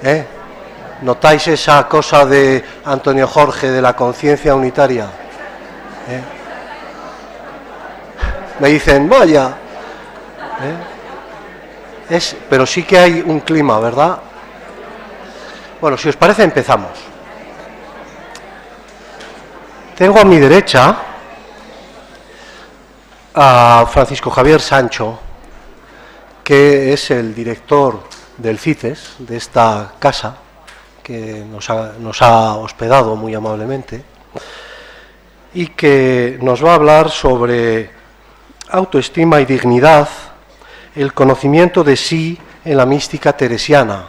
¿Eh? ¿Notáis esa cosa de Antonio Jorge de la conciencia unitaria? ¿Eh? Me dicen, vaya. Pero sí que hay un clima, ¿verdad? Bueno, si os parece, empezamos. Tengo a mi derecha a Francisco Javier Sancho, que es el director del CITES, de esta casa, que nos ha hospedado muy amablemente, y que nos va a hablar sobre autoestima y dignidad, el conocimiento de sí en la mística teresiana,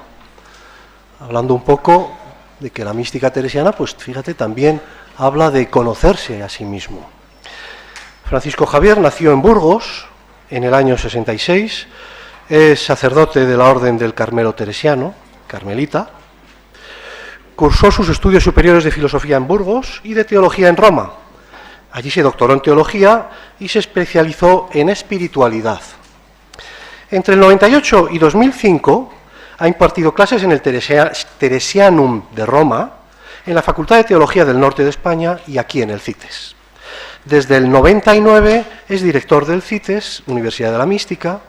hablando un poco de que la mística teresiana, pues fíjate, también habla de conocerse a sí mismo. Francisco Javier nació en Burgos en el año 66, es sacerdote de la Orden del Carmelo Teresiano, carmelita, cursó sus estudios superiores de filosofía en Burgos y de teología en Roma. Allí se doctoró en teología y se especializó en espiritualidad. Entre el 98 y 2005 ha impartido clases en el Teresianum de Roma, en la Facultad de Teología del Norte de España y aquí en el CITES. Desde el 99 es director del CITES, Universidad de la Mística,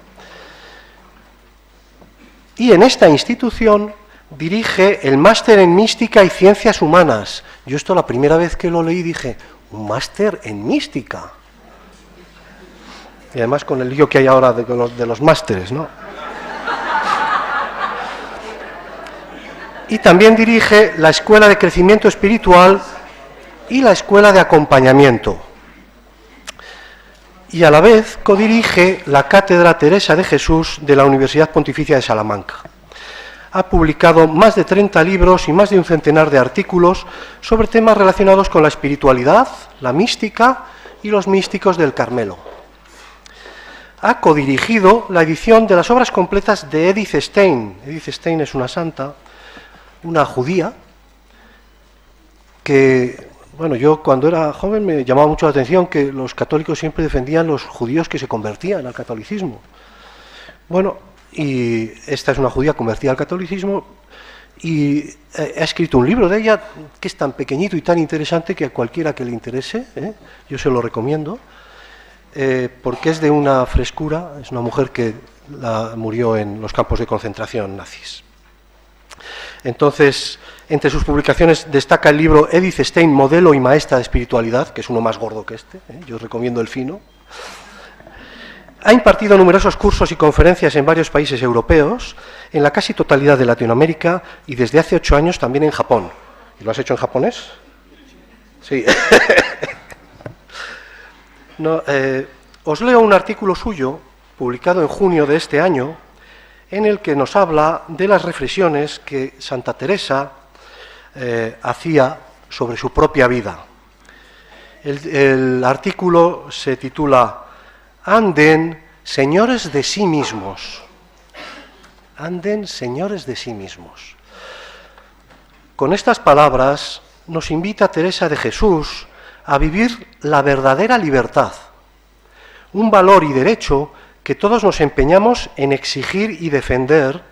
y en esta institución dirige el máster en Mística y Ciencias Humanas. Yo esto la primera vez que lo leí dije, ¿un máster en Mística? Y además con el lío que hay ahora de los másteres, ¿no? Y también dirige la Escuela de Crecimiento Espiritual y la Escuela de Acompañamiento. Y a la vez codirige la Cátedra Teresa de Jesús de la Universidad Pontificia de Salamanca. Ha publicado más de 30 libros y más de un centenar de artículos sobre temas relacionados con la espiritualidad, la mística y los místicos del Carmelo. Ha codirigido la edición de las obras completas de Edith Stein. Edith Stein es una santa, una judía, que, bueno, yo cuando era joven me llamaba mucho la atención que los católicos siempre defendían los judíos que se convertían al catolicismo. Bueno, y esta es una judía convertida al catolicismo y ha escrito un libro de ella que es tan pequeñito y tan interesante que a cualquiera que le interese, yo se lo recomiendo, porque es de una frescura, es una mujer que murió en los campos de concentración nazis. Entonces, entre sus publicaciones destaca el libro Edith Stein, Modelo y Maestra de Espiritualidad, que es uno más gordo que este, yo os recomiendo el fino. Ha impartido numerosos cursos y conferencias en varios países europeos, en la casi totalidad de Latinoamérica y desde hace 8 años también en Japón. ¿Y lo has hecho en japonés? Sí. No, os leo un artículo suyo, publicado en junio de este año, en el que nos habla de las reflexiones que Santa Teresa hacía sobre su propia vida. El artículo se titula Anden, señores de sí mismos. Anden, señores de sí mismos. Con estas palabras nos invita Teresa de Jesús a vivir la verdadera libertad, un valor y derecho que todos nos empeñamos en exigir y defender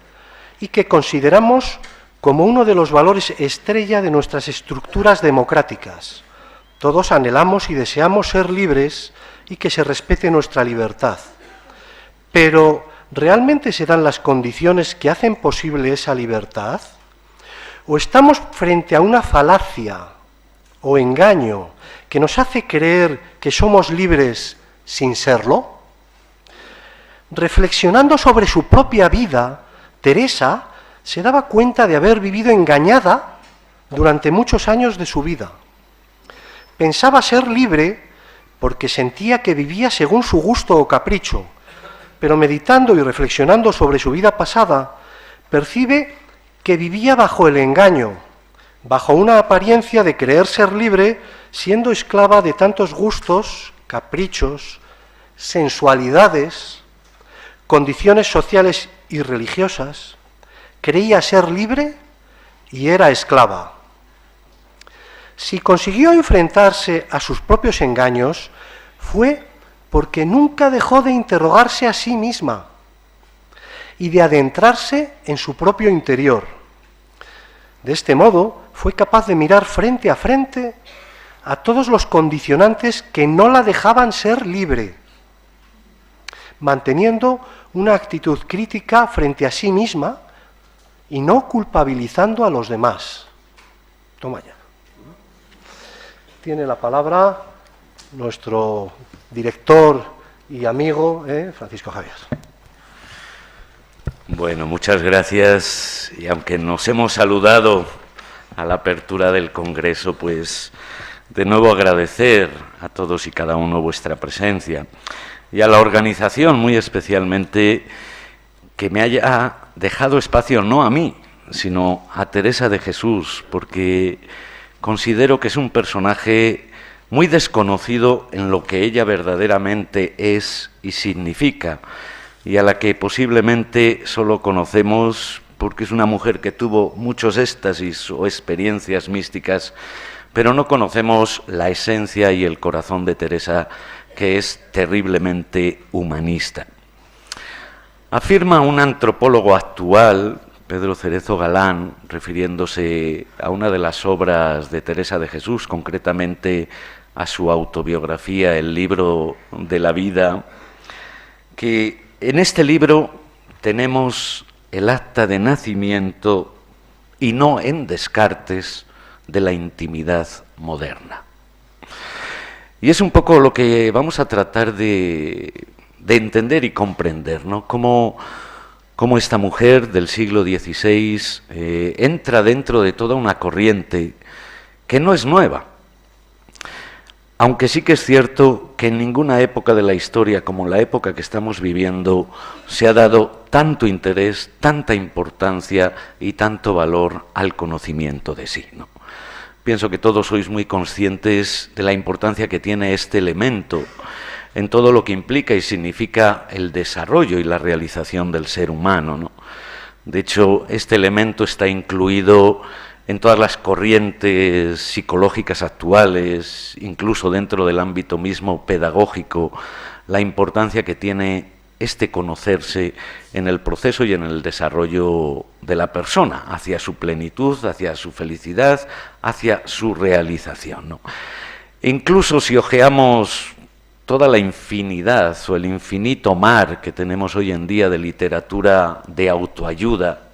y que consideramos como uno de los valores estrella de nuestras estructuras democráticas. Todos anhelamos y deseamos ser libres y que se respete nuestra libertad. Pero, ¿realmente se dan las condiciones que hacen posible esa libertad? ¿O estamos frente a una falacia o engaño que nos hace creer que somos libres sin serlo? Reflexionando sobre su propia vida, Teresa se daba cuenta de haber vivido engañada durante muchos años de su vida. Pensaba ser libre porque sentía que vivía según su gusto o capricho, pero meditando y reflexionando sobre su vida pasada, percibe que vivía bajo el engaño, bajo una apariencia de creer ser libre, siendo esclava de tantos gustos, caprichos, sensualidades, condiciones sociales y religiosas. Creía ser libre y era esclava. Si consiguió enfrentarse a sus propios engaños, fue porque nunca dejó de interrogarse a sí misma y de adentrarse en su propio interior. De este modo, fue capaz de mirar frente a todos los condicionantes que no la dejaban ser libre, manteniendo una actitud crítica frente a sí misma y no culpabilizando a los demás. Toma ya. Tiene la palabra nuestro director y amigo, Francisco Javier. Bueno, muchas gracias. Y aunque nos hemos saludado a la apertura del Congreso, pues de nuevo agradecer a todos y cada uno vuestra presencia y a la organización muy especialmente que me haya dejado espacio no a mí, sino a Teresa de Jesús, porque considero que es un personaje muy desconocido en lo que ella verdaderamente es y significa, y a la que posiblemente solo conocemos porque es una mujer que tuvo muchos éxtasis o experiencias místicas, pero no conocemos la esencia y el corazón de Teresa, que es terriblemente humanista. Afirma un antropólogo actual, Pedro Cerezo Galán, refiriéndose a una de las obras de Teresa de Jesús, concretamente a su autobiografía, El libro de la vida, que en este libro tenemos el acta de nacimiento y no en Descartes de la intimidad moderna. Y es un poco lo que vamos a tratar de entender y comprender, ¿no? Cómo esta mujer del siglo XVI entra dentro de toda una corriente que no es nueva, aunque sí que es cierto que en ninguna época de la historia como la época que estamos viviendo se ha dado tanto interés, tanta importancia y tanto valor al conocimiento de sí, ¿no? Pienso que todos sois muy conscientes de la importancia que tiene este elemento en todo lo que implica y significa el desarrollo y la realización del ser humano, ¿no? De hecho, este elemento está incluido en todas las corrientes psicológicas actuales, incluso dentro del ámbito mismo pedagógico, la importancia que tiene este conocerse en el proceso y en el desarrollo de la persona, hacia su plenitud, hacia su felicidad, hacia su realización, ¿no? Incluso si hojeamos toda la infinidad o el infinito mar que tenemos hoy en día de literatura de autoayuda,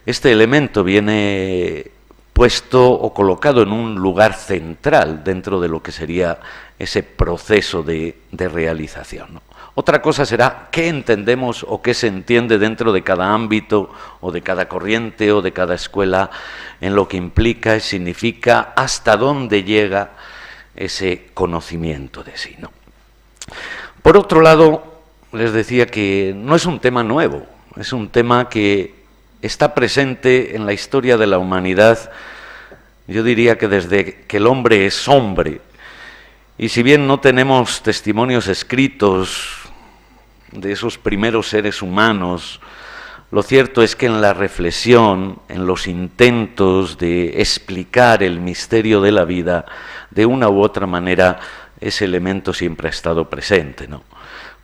este elemento viene puesto o colocado en un lugar central dentro de lo que sería ese proceso de realización, ¿no? Otra cosa será qué entendemos o qué se entiende dentro de cada ámbito o de cada corriente o de cada escuela en lo que implica y significa hasta dónde llega ese conocimiento de sí, ¿no? Por otro lado, les decía que no es un tema nuevo, es un tema que está presente en la historia de la humanidad, yo diría que desde que el hombre es hombre, y si bien no tenemos testimonios escritos de esos primeros seres humanos, lo cierto es que en la reflexión, en los intentos de explicar el misterio de la vida, de una u otra manera, ese elemento siempre ha estado presente, ¿no?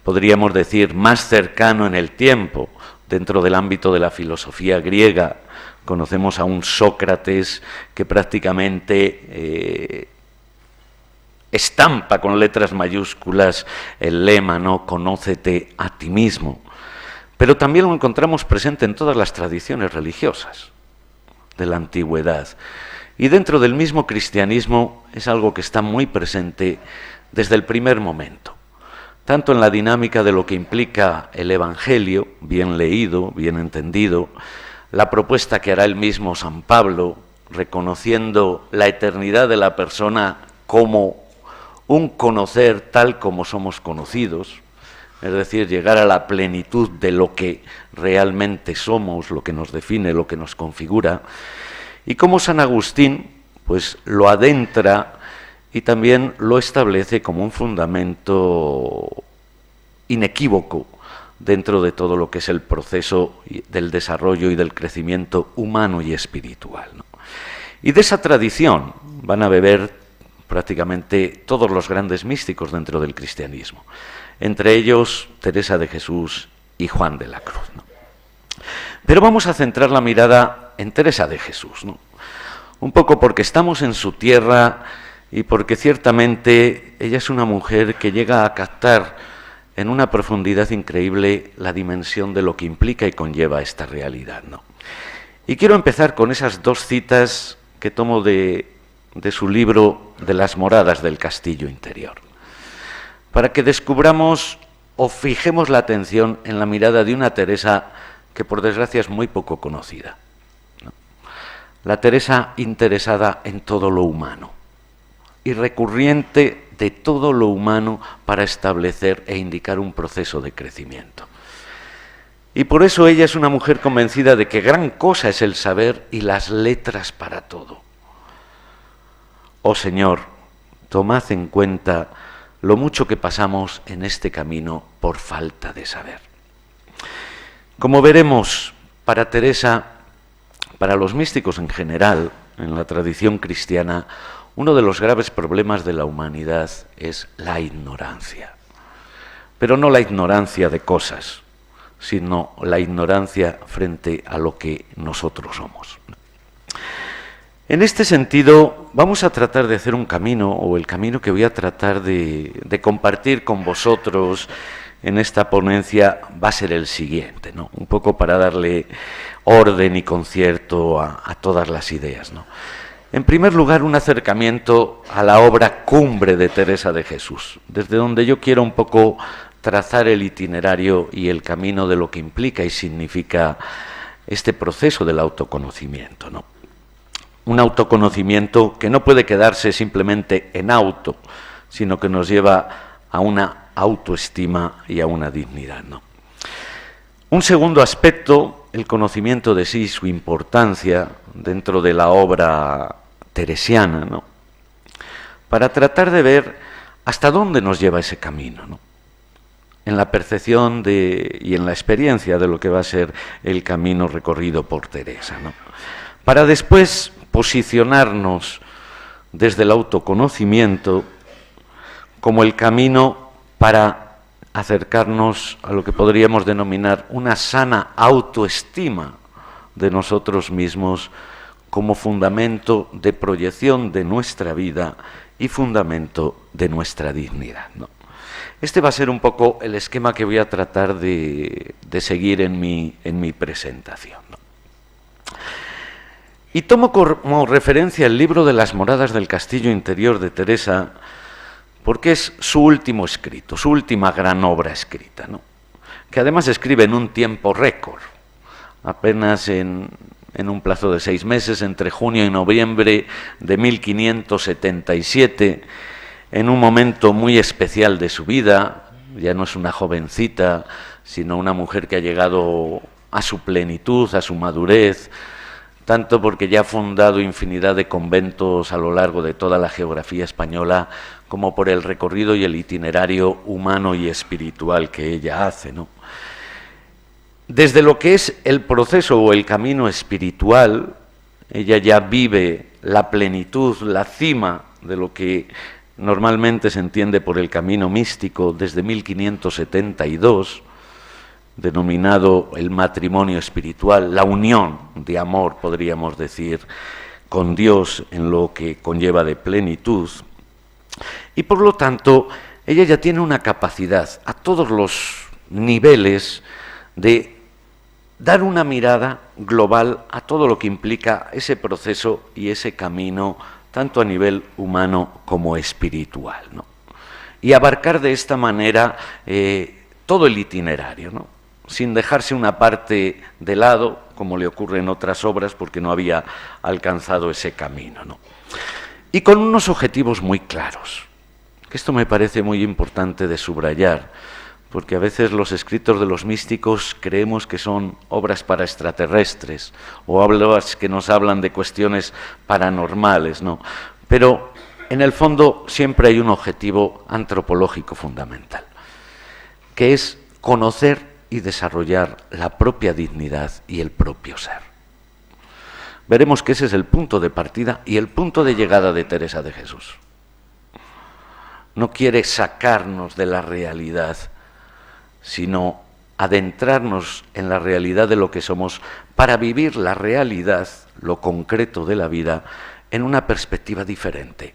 Podríamos decir más cercano en el tiempo, dentro del ámbito de la filosofía griega, conocemos a un Sócrates que prácticamente estampa con letras mayúsculas el lema, ¿no? Conócete a ti mismo. Pero también lo encontramos presente en todas las tradiciones religiosas de la antigüedad. Y dentro del mismo cristianismo es algo que está muy presente desde el primer momento, tanto en la dinámica de lo que implica el Evangelio, bien leído, bien entendido, la propuesta que hará el mismo San Pablo, reconociendo la eternidad de la persona como un conocer tal como somos conocidos, es decir, llegar a la plenitud de lo que realmente somos, lo que nos define, lo que nos configura, y como San Agustín pues lo adentra y también lo establece como un fundamento inequívoco dentro de todo lo que es el proceso del desarrollo y del crecimiento humano y espiritual, ¿no? Y de esa tradición van a beber prácticamente todos los grandes místicos dentro del cristianismo, entre ellos Teresa de Jesús y Juan de la Cruz, ¿no? Pero vamos a centrar la mirada en Teresa de Jesús, ¿no? Un poco porque estamos en su tierra y porque ciertamente ella es una mujer que llega a captar en una profundidad increíble la dimensión de lo que implica y conlleva esta realidad, ¿no? Y quiero empezar con esas dos citas que tomo de su libro de las moradas del castillo interior, para que descubramos o fijemos la atención en la mirada de una Teresa que por desgracia es muy poco conocida, ¿no? La Teresa interesada en todo lo humano y recurriente de todo lo humano para establecer e indicar un proceso de crecimiento. Y por eso ella es una mujer convencida de que gran cosa es el saber y las letras para todo. Oh Señor, tomad en cuenta lo mucho que pasamos en este camino por falta de saber. Como veremos, para Teresa, para los místicos en general, en la tradición cristiana, uno de los graves problemas de la humanidad es la ignorancia. Pero no la ignorancia de cosas, sino la ignorancia frente a lo que nosotros somos. En este sentido, vamos a tratar de hacer un camino, o el camino que voy a tratar de compartir con vosotros en esta ponencia va a ser el siguiente, ¿no? Un poco para darle orden y concierto a todas las ideas, ¿no? En primer lugar, un acercamiento a la obra cumbre de Teresa de Jesús, desde donde yo quiero un poco trazar el itinerario y el camino de lo que implica y significa este proceso del autoconocimiento, ¿no? Un autoconocimiento que no puede quedarse simplemente en auto, sino que nos lleva a una autoestima y a una dignidad, ¿no? Un segundo aspecto, el conocimiento de sí y su importancia dentro de la obra teresiana, ¿no? Para tratar de ver hasta dónde nos lleva ese camino, ¿no? En la percepción y en la experiencia de lo que va a ser el camino recorrido por Teresa, ¿no? Para después posicionarnos desde el autoconocimiento como el camino para acercarnos a lo que podríamos denominar una sana autoestima de nosotros mismos como fundamento de proyección de nuestra vida y fundamento de nuestra dignidad, ¿no? Este va a ser un poco el esquema que voy a tratar de seguir en mi presentación, ¿no? Y tomo como referencia el libro de las moradas del castillo interior de Teresa, porque es su último escrito, su última gran obra escrita, ¿no? Que además escribe en un tiempo récord, apenas en un plazo de 6 meses, entre junio y noviembre de 1577, en un momento muy especial de su vida. Ya no es una jovencita, sino una mujer que ha llegado a su plenitud, a su madurez, tanto porque ya ha fundado infinidad de conventos a lo largo de toda la geografía española, como por el recorrido y el itinerario humano y espiritual que ella hace, ¿no? Desde lo que es el proceso o el camino espiritual, ella ya vive la plenitud, la cima de lo que normalmente se entiende por el camino místico desde 1572, denominado el matrimonio espiritual, la unión de amor, podríamos decir, con Dios en lo que conlleva de plenitud. Y por lo tanto, ella ya tiene una capacidad a todos los niveles de dar una mirada global a todo lo que implica ese proceso y ese camino, tanto a nivel humano como espiritual, ¿no? Y abarcar de esta manera todo el itinerario, ¿no? Sin dejarse una parte de lado, como le ocurre en otras obras, porque no había alcanzado ese camino, ¿no? Y con unos objetivos muy claros, que esto me parece muy importante de subrayar, porque a veces los escritos de los místicos creemos que son obras para extraterrestres, o obras que nos hablan de cuestiones paranormales, ¿no? Pero en el fondo siempre hay un objetivo antropológico fundamental, que es conocer y desarrollar la propia dignidad y el propio ser. Veremos que ese es el punto de partida y el punto de llegada de Teresa de Jesús. No quiere sacarnos de la realidad, sino adentrarnos en la realidad de lo que somos para vivir la realidad, lo concreto de la vida, en una perspectiva diferente,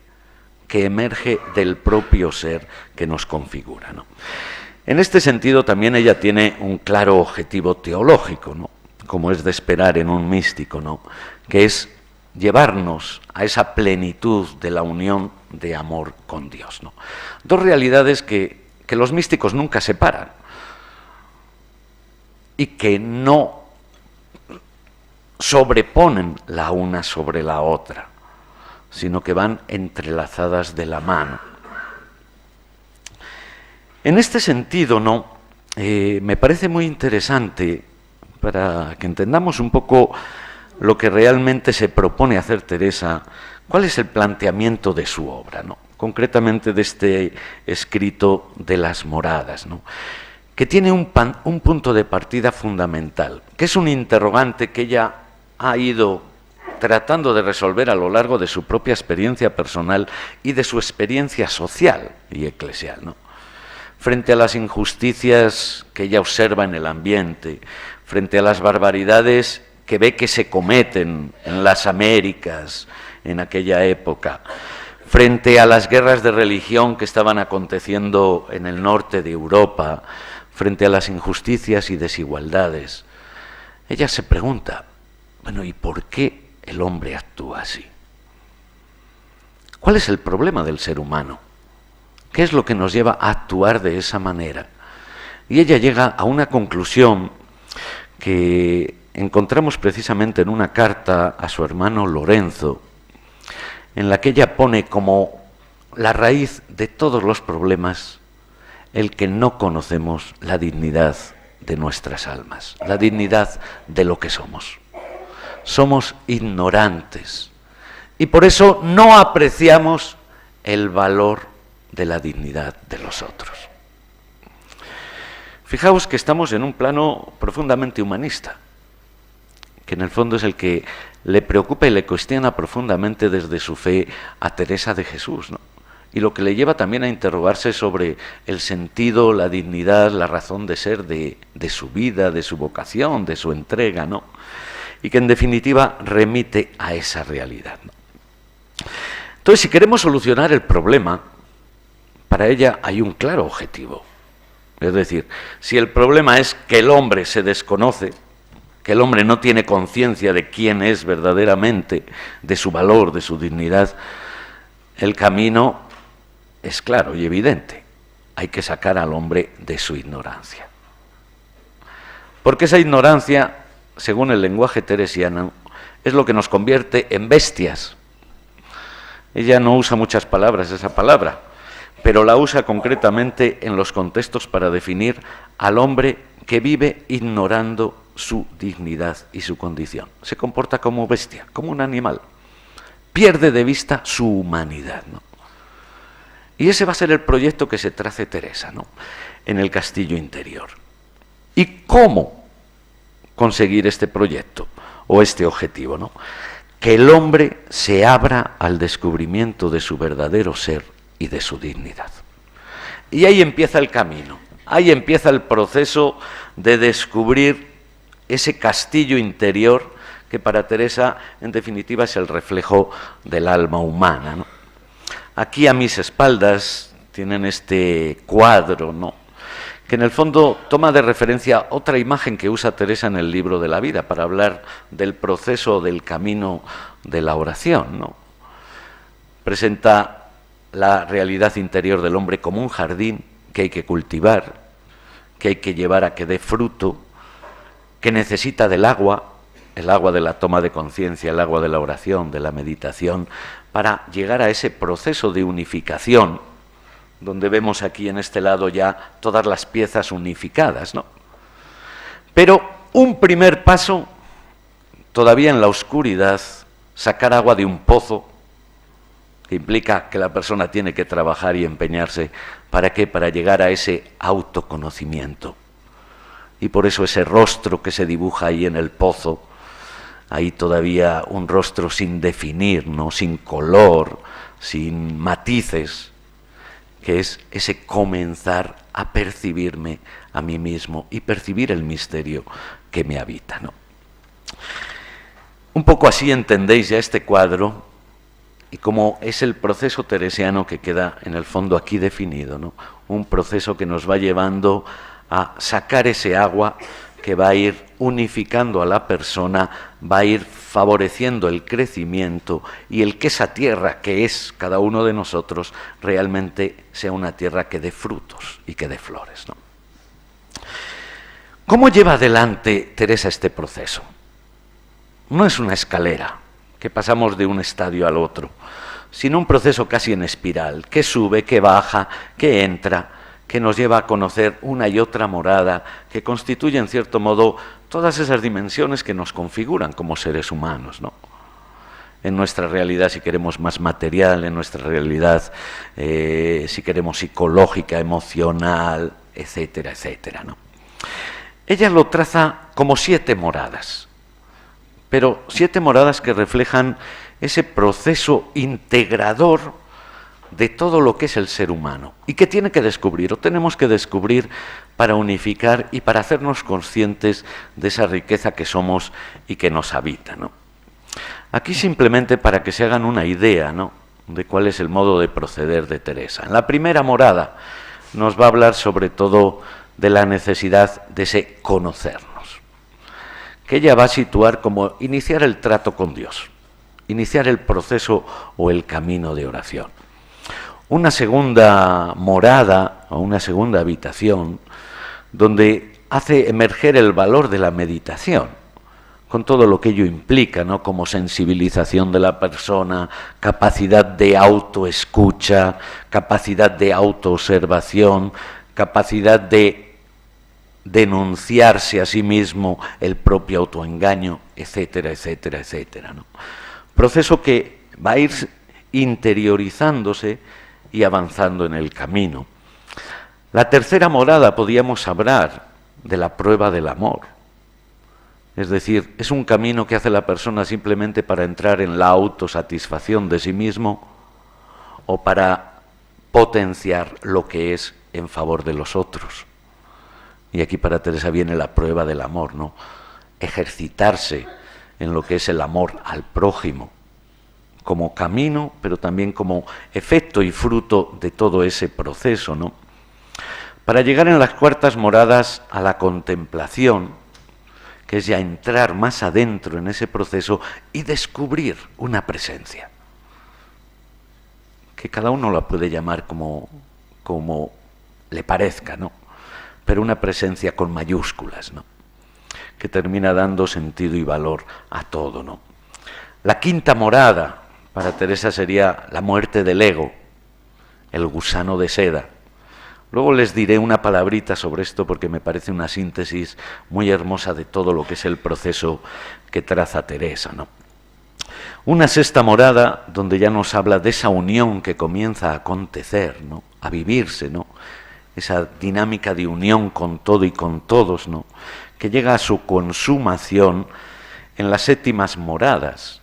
que emerge del propio ser que nos configura, ¿no? En este sentido también ella tiene un claro objetivo teológico, ¿no?, como es de esperar en un místico, ¿no?, que es llevarnos a esa plenitud de la unión de amor con Dios, ¿no? Dos realidades que los místicos nunca separan y que no sobreponen la una sobre la otra, sino que van entrelazadas de la mano. En este sentido, ¿no?, me parece muy interesante, para que entendamos un poco lo que realmente se propone hacer Teresa, cuál es el planteamiento de su obra, ¿no?, concretamente de este escrito de las moradas, ¿no?, que tiene un punto de partida fundamental, que es un interrogante que ella ha ido tratando de resolver a lo largo de su propia experiencia personal y de su experiencia social y eclesial, ¿no? Frente a las injusticias que ella observa en el ambiente, frente a las barbaridades que ve que se cometen en las Américas en aquella época, frente a las guerras de religión que estaban aconteciendo en el norte de Europa, frente a las injusticias y desigualdades, ella se pregunta, bueno, ¿y por qué el hombre actúa así? ¿Cuál es el problema del ser humano? ¿Qué es lo que nos lleva a actuar de esa manera? Y ella llega a una conclusión que encontramos precisamente en una carta a su hermano Lorenzo, en la que ella pone como la raíz de todos los problemas el que no conocemos la dignidad de nuestras almas, la dignidad de lo que somos. Somos ignorantes y por eso no apreciamos el valor de la dignidad de los otros. Fijaos que estamos en un plano profundamente humanista, que en el fondo es el que le preocupa y le cuestiona profundamente desde su fe a Teresa de Jesús, ¿no?, y lo que le lleva también a interrogarse sobre el sentido, la dignidad, la razón de ser de su vida, de su vocación, de su entrega, ¿no?, y que en definitiva remite a esa realidad, ¿no? Entonces, si queremos solucionar el problema, para ella hay un claro objetivo. Es decir, si el problema es que el hombre se desconoce, que el hombre no tiene conciencia de quién es verdaderamente, de su valor, de su dignidad, el camino es claro y evidente. Hay que sacar al hombre de su ignorancia. Porque esa ignorancia, según el lenguaje teresiano, es lo que nos convierte en bestias. Ella no usa muchas palabras esa palabra, pero la usa concretamente en los contextos para definir al hombre que vive ignorando su dignidad y su condición. Se comporta como bestia, como un animal. Pierde de vista su humanidad, ¿no? Y ese va a ser el proyecto que se trace Teresa, ¿no?, en el castillo interior. ¿Y cómo conseguir este proyecto o este objetivo, ¿no? Que el hombre se abra al descubrimiento de su verdadero ser y de su dignidad. Y ahí empieza el camino, ahí empieza el proceso de descubrir ese castillo interior que para Teresa, en definitiva, es el reflejo del alma humana, ¿no? Aquí a mis espaldas tienen este cuadro, ¿no?, que en el fondo toma de referencia otra imagen que usa Teresa en el libro de la vida para hablar del proceso, del camino de la oración, ¿no? Presenta la realidad interior del hombre como un jardín que hay que cultivar, que hay que llevar a que dé fruto, que necesita del agua, el agua de la toma de conciencia, el agua de la oración, de la meditación, para llegar a ese proceso de unificación, donde vemos aquí en este lado ya todas las piezas unificadas, ¿no? Pero un primer paso, todavía en la oscuridad, sacar agua de un pozo, que implica que la persona tiene que trabajar y empeñarse. ¿Para qué? Para llegar a ese autoconocimiento. Y por eso ese rostro que se dibuja ahí en el pozo, ahí todavía un rostro sin definir, ¿no?, sin color, sin matices, que es ese comenzar a percibirme, a mí mismo y percibir el misterio que me habita, ¿no? Un poco así entendéis ya este cuadro y cómo es el proceso teresiano que queda en el fondo aquí definido, ¿no? Un proceso que nos va llevando a sacar ese agua que va a ir unificando a la persona, va a ir favoreciendo el crecimiento y el que esa tierra que es cada uno de nosotros realmente sea una tierra que dé frutos y que dé flores, ¿no? ¿Cómo lleva adelante Teresa este proceso? No es una escalera, que pasamos de un estadio al otro, sino un proceso casi en espiral, que sube, que baja, que entra, que nos lleva a conocer una y otra morada, que constituye en cierto modo todas esas dimensiones que nos configuran como seres humanos, ¿no? En nuestra realidad, si queremos más material, en nuestra realidad, si queremos psicológica, emocional, etcétera, etcétera, ¿no? Ella lo traza como 7 moradas, pero 7 moradas que reflejan ese proceso integrador de todo lo que es el ser humano y que tiene que descubrir, o tenemos que descubrir para unificar y para hacernos conscientes de esa riqueza que somos y que nos habita, ¿no? Aquí simplemente para que se hagan una idea, ¿no?, de cuál es el modo de proceder de Teresa. En la primera morada nos va a hablar sobre todo de la necesidad de ese conocernos, que ella va a situar como iniciar el trato con Dios, iniciar el proceso o el camino de oración. Una segunda morada o una segunda habitación donde hace emerger el valor de la meditación, con todo lo que ello implica, ¿no?, como sensibilización de la persona, capacidad de autoescucha, capacidad de autoobservación, capacidad de denunciarse a sí mismo el propio autoengaño, etcétera, etcétera, etcétera, ¿no? Proceso que va a ir interiorizándose y avanzando en el camino. La tercera morada podíamos hablar de la prueba del amor. Es decir, es un camino que hace la persona simplemente para entrar en la autosatisfacción de sí mismo o para potenciar lo que es en favor de los otros. Y aquí para Teresa viene la prueba del amor, ¿no? Ejercitarse en lo que es el amor al prójimo, como camino, pero también como efecto y fruto de todo ese proceso, ¿no? Para llegar en las cuartas moradas a la contemplación, que es ya entrar más adentro en ese proceso y descubrir una presencia, que cada uno la puede llamar como le parezca, ¿no?, pero una presencia con mayúsculas, ¿no?, que termina dando sentido y valor a todo, ¿no? La quinta morada para Teresa sería la muerte del ego, el gusano de seda. Luego les diré una palabrita sobre esto porque me parece una síntesis muy hermosa de todo lo que es el proceso que traza Teresa, ¿no? Una sexta morada donde ya nos habla de esa unión que comienza a acontecer, ¿no?, a vivirse, ¿no?, esa dinámica de unión con todo y con todos, ¿no?, que llega a su consumación en las séptimas moradas,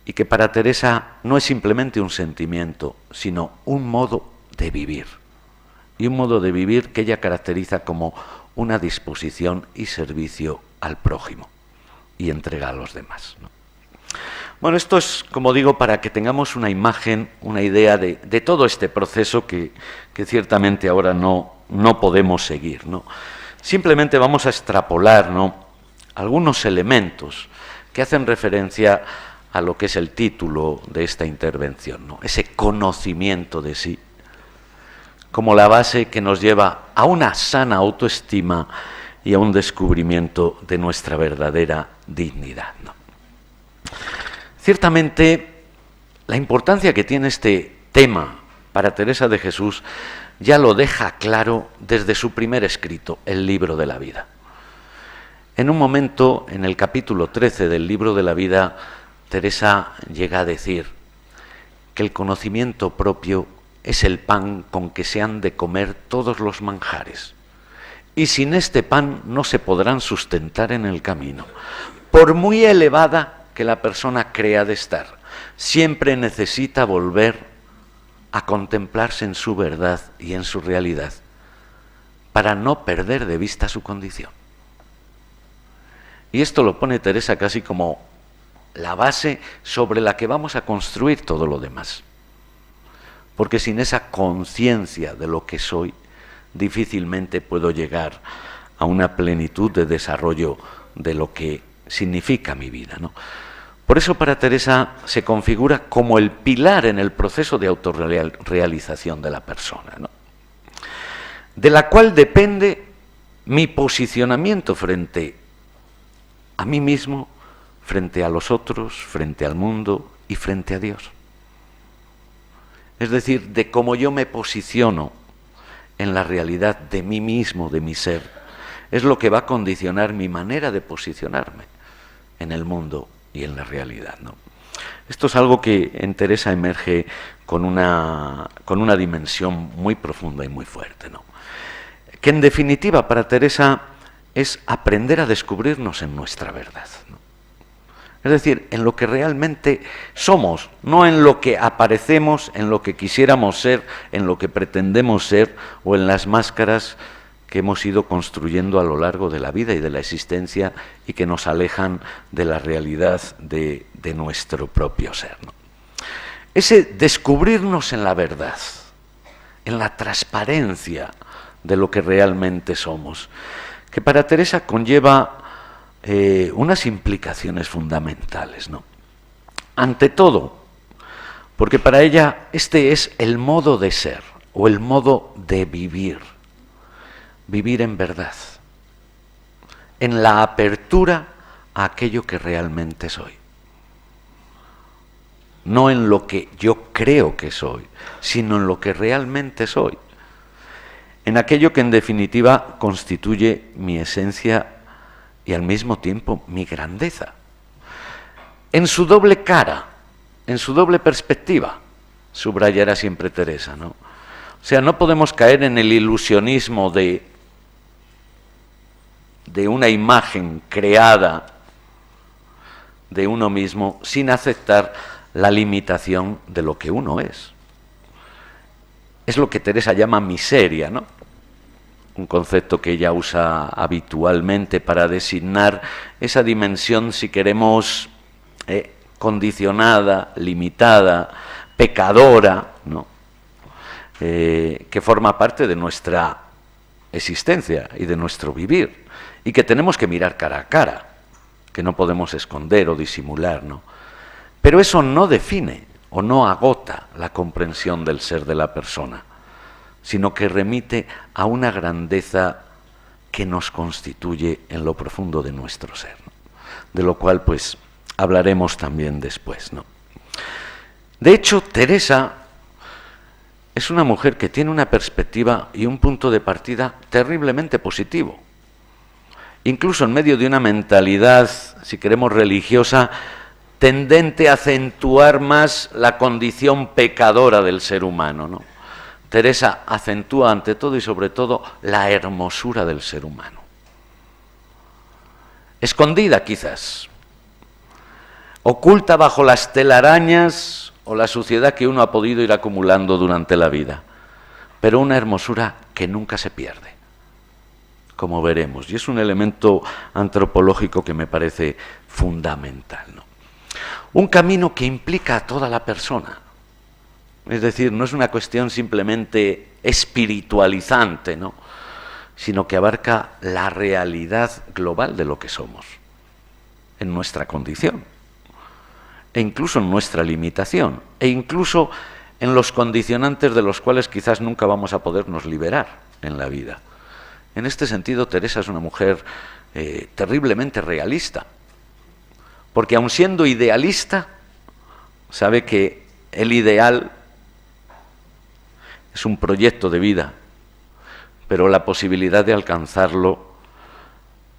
y que para Teresa no es simplemente un sentimiento, sino un modo de vivir, y un modo de vivir que ella caracteriza como una disposición y servicio al prójimo, y entrega a los demás, ¿no? Bueno, esto es, como digo, para que tengamos una imagen, una idea de todo este proceso que ciertamente ahora no podemos seguir, ¿no? Simplemente vamos a extrapolar, ¿no?, algunos elementos que hacen referencia a lo que es el título de esta intervención, ¿no?, ese conocimiento de sí, como la base que nos lleva a una sana autoestima y a un descubrimiento de nuestra verdadera dignidad, ¿no? Ciertamente, la importancia que tiene este tema para Teresa de Jesús ya lo deja claro desde su primer escrito, el Libro de la Vida. En un momento, en el capítulo 13 del Libro de la Vida, Teresa llega a decir que el conocimiento propio es el pan con que se han de comer todos los manjares, y sin este pan no se podrán sustentar en el camino. Por muy elevada que la persona crea de estar, siempre necesita volver a contemplarse en su verdad y en su realidad, para no perder de vista su condición. Y esto lo pone Teresa casi como la base sobre la que vamos a construir todo lo demás. Porque sin esa conciencia de lo que soy, difícilmente puedo llegar a una plenitud de desarrollo de lo que significa mi vida, ¿no? Por eso para Teresa se configura como el pilar en el proceso de autorrealización de la persona, ¿no? De la cual depende mi posicionamiento frente a mí mismo, frente a los otros, frente al mundo y frente a Dios. Es decir, de cómo yo me posiciono en la realidad de mí mismo, de mi ser, es lo que va a condicionar mi manera de posicionarme en el mundo y en la realidad, ¿no? Esto es algo que en Teresa emerge con una dimensión muy profunda y muy fuerte, ¿no? Que en definitiva para Teresa es aprender a descubrirnos en nuestra verdad, ¿no? Es decir, en lo que realmente somos, no en lo que aparecemos, en lo que quisiéramos ser, en lo que pretendemos ser o en las máscaras que hemos ido construyendo a lo largo de la vida y de la existencia y que nos alejan de la realidad de nuestro propio ser, ¿no? Ese descubrirnos en la verdad, en la transparencia de lo que realmente somos, que para Teresa conlleva unas implicaciones fundamentales, ¿no? Ante todo, porque para ella este es el modo de ser o el modo de vivir en verdad, en la apertura a aquello que realmente soy. No en lo que yo creo que soy, sino en lo que realmente soy. En aquello que en definitiva constituye mi esencia y al mismo tiempo mi grandeza. En su doble cara, en su doble perspectiva, subrayará siempre Teresa, ¿no? O sea, no podemos caer en el ilusionismo de una imagen creada de uno mismo sin aceptar la limitación de lo que uno es. Es lo que Teresa llama miseria, ¿no? Un concepto que ella usa habitualmente para designar esa dimensión, si queremos, condicionada, limitada, pecadora, ¿no? Que forma parte de nuestra existencia y de nuestro vivir, y que tenemos que mirar cara a cara, que no podemos esconder o disimular, ¿no? Pero eso no define o no agota la comprensión del ser de la persona, sino que remite a una grandeza que nos constituye en lo profundo de nuestro ser, ¿no? De lo cual pues hablaremos también después, ¿no? De hecho, Teresa es una mujer que tiene una perspectiva y un punto de partida terriblemente positivo, incluso en medio de una mentalidad, si queremos religiosa, tendente a acentuar más la condición pecadora del ser humano, ¿no? Teresa acentúa ante todo y sobre todo la hermosura del ser humano. Escondida quizás, oculta bajo las telarañas o la suciedad que uno ha podido ir acumulando durante la vida, pero una hermosura que nunca se pierde, como veremos, y es un elemento antropológico que me parece fundamental, ¿no? Un camino que implica a toda la persona. Es decir, no es una cuestión simplemente espiritualizante, ¿no? Sino que abarca la realidad global de lo que somos, en nuestra condición, e incluso en nuestra limitación, e incluso en los condicionantes de los cuales quizás nunca vamos a podernos liberar en la vida. En este sentido, Teresa es una mujer terriblemente realista, porque aun siendo idealista, sabe que el ideal es un proyecto de vida, pero la posibilidad de alcanzarlo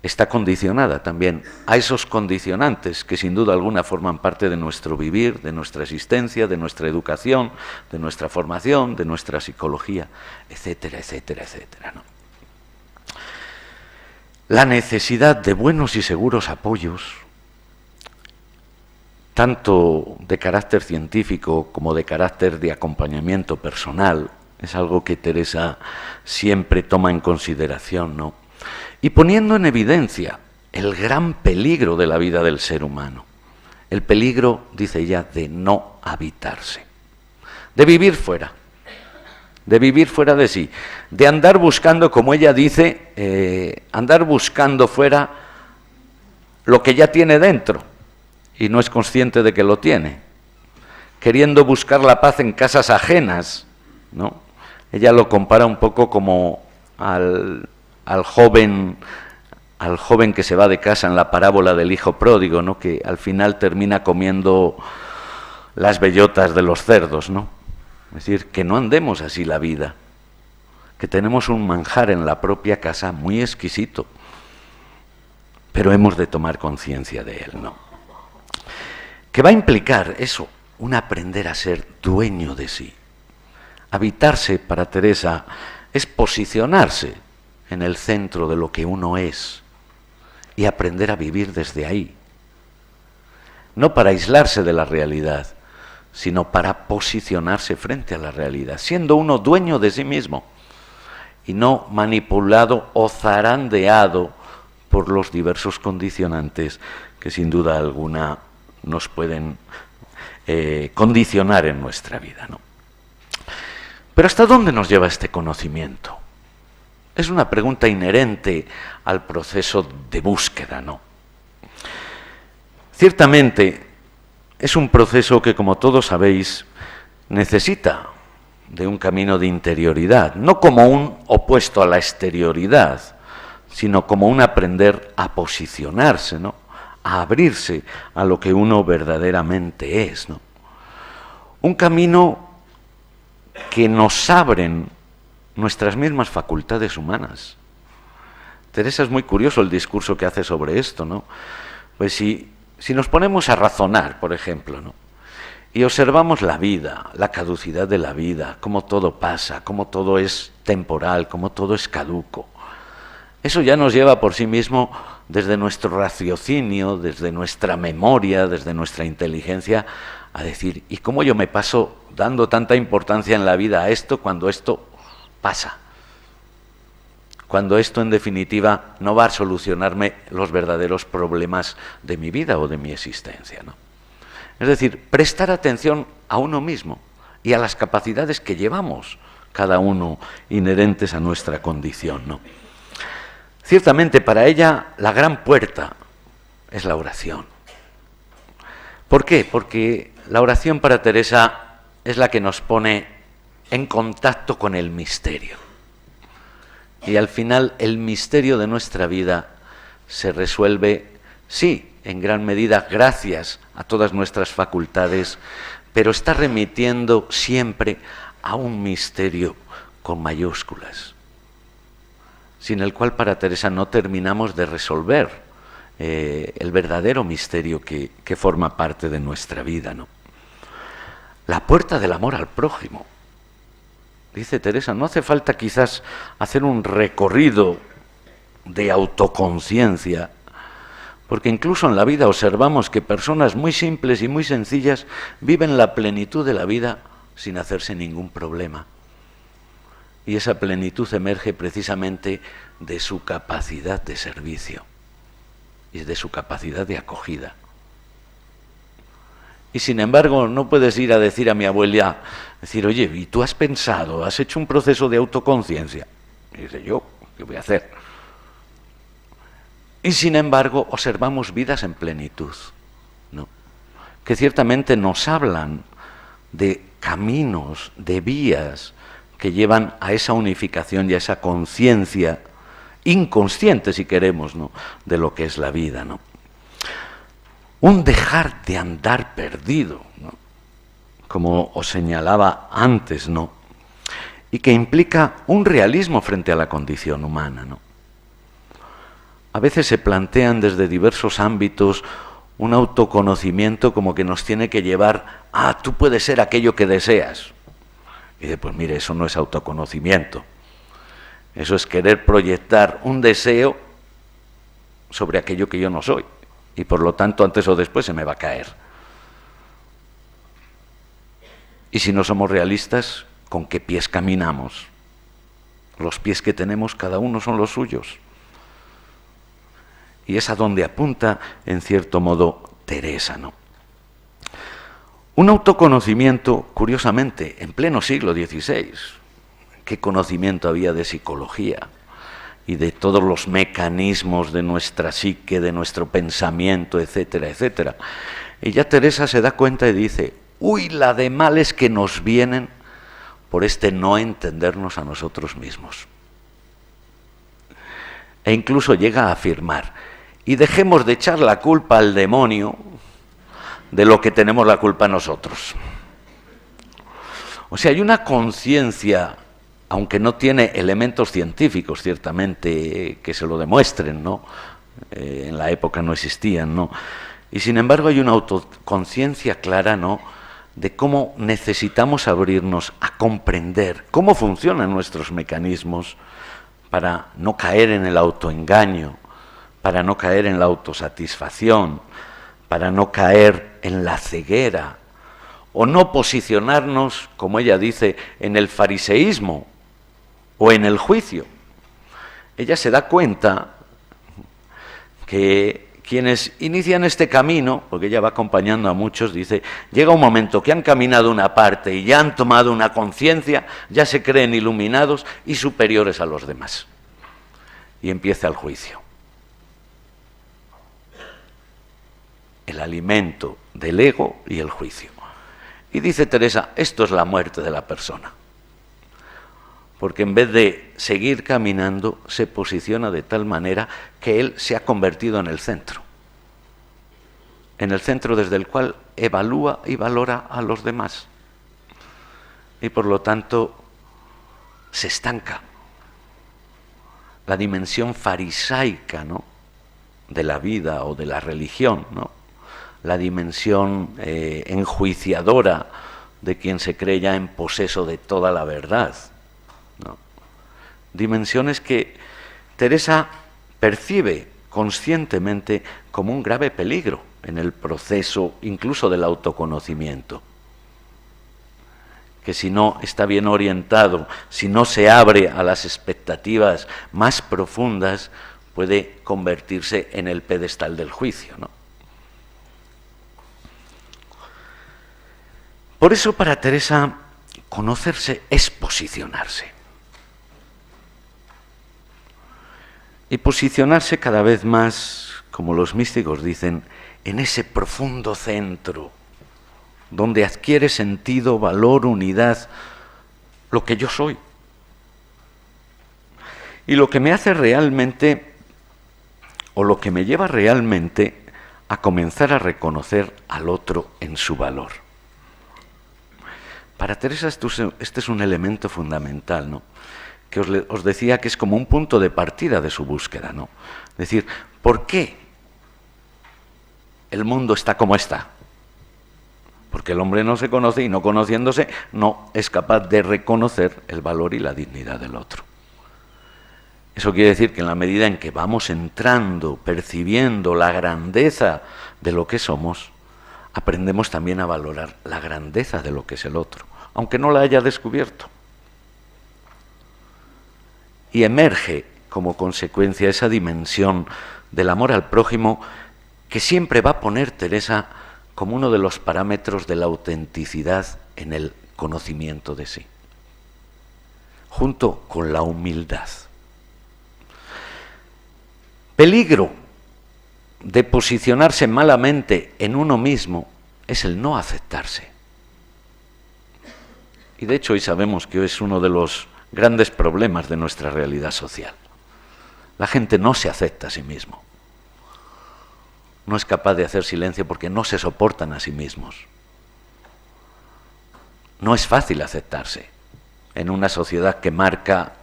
está condicionada también a esos condicionantes que sin duda alguna forman parte de nuestro vivir, de nuestra existencia, de nuestra educación, de nuestra formación, de nuestra psicología, etcétera, etcétera, etcétera, ¿no? La necesidad de buenos y seguros apoyos, tanto de carácter científico como de carácter de acompañamiento personal, Es algo que Teresa siempre toma en consideración, ¿no? Y poniendo en evidencia el gran peligro de la vida del ser humano. El peligro, dice ella, de no habitarse, de vivir fuera de sí, de andar buscando, como ella dice, andar buscando fuera lo que ya tiene dentro y no es consciente de que lo tiene, queriendo buscar la paz en casas ajenas, ¿no? Ella lo compara un poco como al joven que se va de casa en la parábola del hijo pródigo, ¿no? Que al final termina comiendo las bellotas de los cerdos, ¿no? Es decir, que no andemos así la vida, que tenemos un manjar en la propia casa muy exquisito, pero hemos de tomar conciencia de él, ¿no? Que va a implicar eso, un aprender a ser dueño de sí. Habitarse, para Teresa, es posicionarse en el centro de lo que uno es y aprender a vivir desde ahí. No para aislarse de la realidad, sino para posicionarse frente a la realidad, siendo uno dueño de sí mismo y no manipulado o zarandeado por los diversos condicionantes que sin duda alguna nos pueden condicionar en nuestra vida, ¿no? Pero ¿hasta dónde nos lleva este conocimiento? Es una pregunta inherente al proceso de búsqueda, ¿no? Ciertamente es un proceso que, como todos sabéis, necesita de un camino de interioridad, no como un opuesto a la exterioridad, sino como un aprender a posicionarse, ¿no? A abrirse a lo que uno verdaderamente es, ¿no? Un camino que nos abren nuestras mismas facultades humanas. Teresa es muy curioso el discurso que hace sobre esto, ¿no? Pues si nos ponemos a razonar, por ejemplo, ¿no? Y observamos la vida, la caducidad de la vida, cómo todo pasa, cómo todo es temporal, cómo todo es caduco, eso ya nos lleva por sí mismo, desde nuestro raciocinio, desde nuestra memoria, desde nuestra inteligencia, a decir, ¿y cómo yo me paso dando tanta importancia en la vida a esto cuando esto pasa? Cuando esto, en definitiva, no va a solucionarme los verdaderos problemas de mi vida o de mi existencia, ¿no? Es decir, prestar atención a uno mismo y a las capacidades que llevamos cada uno inherentes a nuestra condición, ¿no? Ciertamente para ella la gran puerta es la oración. ¿Por qué? Porque la oración para Teresa es la que nos pone en contacto con el misterio. Y al final el misterio de nuestra vida se resuelve, sí, en gran medida gracias a todas nuestras facultades, pero está remitiendo siempre a un misterio con mayúsculas, sin el cual para Teresa no terminamos de resolver el verdadero misterio que forma parte de nuestra vida, ¿no? La puerta del amor al prójimo. Dice Teresa, no hace falta quizás hacer un recorrido de autoconciencia, porque incluso en la vida observamos que personas muy simples y muy sencillas viven la plenitud de la vida sin hacerse ningún problema. Y esa plenitud emerge precisamente de su capacidad de servicio y de su capacidad de acogida. Y sin embargo, no puedes ir a decir a mi abuela, decir, oye, ¿y tú has pensado, has hecho un proceso de autoconciencia? Y dice, ¿yo qué voy a hacer? Y sin embargo, observamos vidas en plenitud, ¿no? Que ciertamente nos hablan de caminos, de vías que llevan a esa unificación y a esa conciencia inconsciente, si queremos, ¿no?, de lo que es la vida, ¿no? Un dejar de andar perdido, ¿no?, como os señalaba antes, ¿no?, y que implica un realismo frente a la condición humana, ¿no? A veces se plantean desde diversos ámbitos un autoconocimiento como que nos tiene que llevar a tú puedes ser aquello que deseas. Y dice, pues mire, eso no es autoconocimiento. Eso es querer proyectar un deseo sobre aquello que yo no soy. Y por lo tanto, antes o después se me va a caer. Y si no somos realistas, con qué pies caminamos. Los pies que tenemos cada uno son los suyos. Y es a donde apunta, en cierto modo, Teresa, ¿no? Un autoconocimiento, curiosamente, en pleno siglo XVI. ¿Qué conocimiento había de psicología y de todos los mecanismos de nuestra psique, de nuestro pensamiento, etcétera, etcétera? Y ya Teresa se da cuenta y dice, uy, la de males que nos vienen por este no entendernos a nosotros mismos. E incluso llega a afirmar, y dejemos de echar la culpa al demonio de lo que tenemos la culpa nosotros. O sea, hay una conciencia, aunque no tiene elementos científicos, ciertamente, que se lo demuestren, ¿no? En la época no existían, ¿no? Y sin embargo hay una autoconciencia clara, ¿no?, de cómo necesitamos abrirnos a comprender cómo funcionan nuestros mecanismos para no caer en el autoengaño, para no caer en la autosatisfacción, para no caer en la ceguera, o no posicionarnos, como ella dice, en el fariseísmo o en el juicio. Ella se da cuenta que quienes inician este camino, porque ella va acompañando a muchos, dice, llega un momento que han caminado una parte y ya han tomado una conciencia, ya se creen iluminados y superiores a los demás. Y empieza el juicio. El alimento del ego y el juicio. Y dice Teresa, esto es la muerte de la persona. Porque en vez de seguir caminando, se posiciona de tal manera que él se ha convertido en el centro desde el cual evalúa y valora a los demás. Y por lo tanto, se estanca. La dimensión farisaica, ¿no?, de la vida o de la religión, ¿no?, la dimensión enjuiciadora de quien se cree ya en poseso de toda la verdad, ¿no? Dimensiones que Teresa percibe conscientemente como un grave peligro en el proceso incluso del autoconocimiento, que si no está bien orientado, si no se abre a las expectativas más profundas, puede convertirse en el pedestal del juicio, ¿no? Por eso para Teresa conocerse es posicionarse. Y posicionarse cada vez más, como los místicos dicen, en ese profundo centro, donde adquiere sentido, valor, unidad, lo que yo soy. Y lo que me hace realmente, o lo que me lleva realmente a comenzar a reconocer al otro en su valor. Para Teresa este es un elemento fundamental, ¿no?, que os decía que es como un punto de partida de su búsqueda, ¿no? Es decir, ¿por qué el mundo está como está? Porque el hombre no se conoce y no conociéndose no es capaz de reconocer el valor y la dignidad del otro. Eso quiere decir que en la medida en que vamos entrando, percibiendo la grandeza de lo que somos, aprendemos también a valorar la grandeza de lo que es el otro, aunque no la haya descubierto. Y emerge como consecuencia esa dimensión del amor al prójimo que siempre va a poner Teresa como uno de los parámetros de la autenticidad en el conocimiento de sí, junto con la humildad. Peligro de posicionarse malamente en uno mismo es el no aceptarse. Y de hecho hoy sabemos que es uno de los grandes problemas de nuestra realidad social. La gente no se acepta a sí mismo. No es capaz de hacer silencio porque no se soportan a sí mismos. No es fácil aceptarse en una sociedad que marca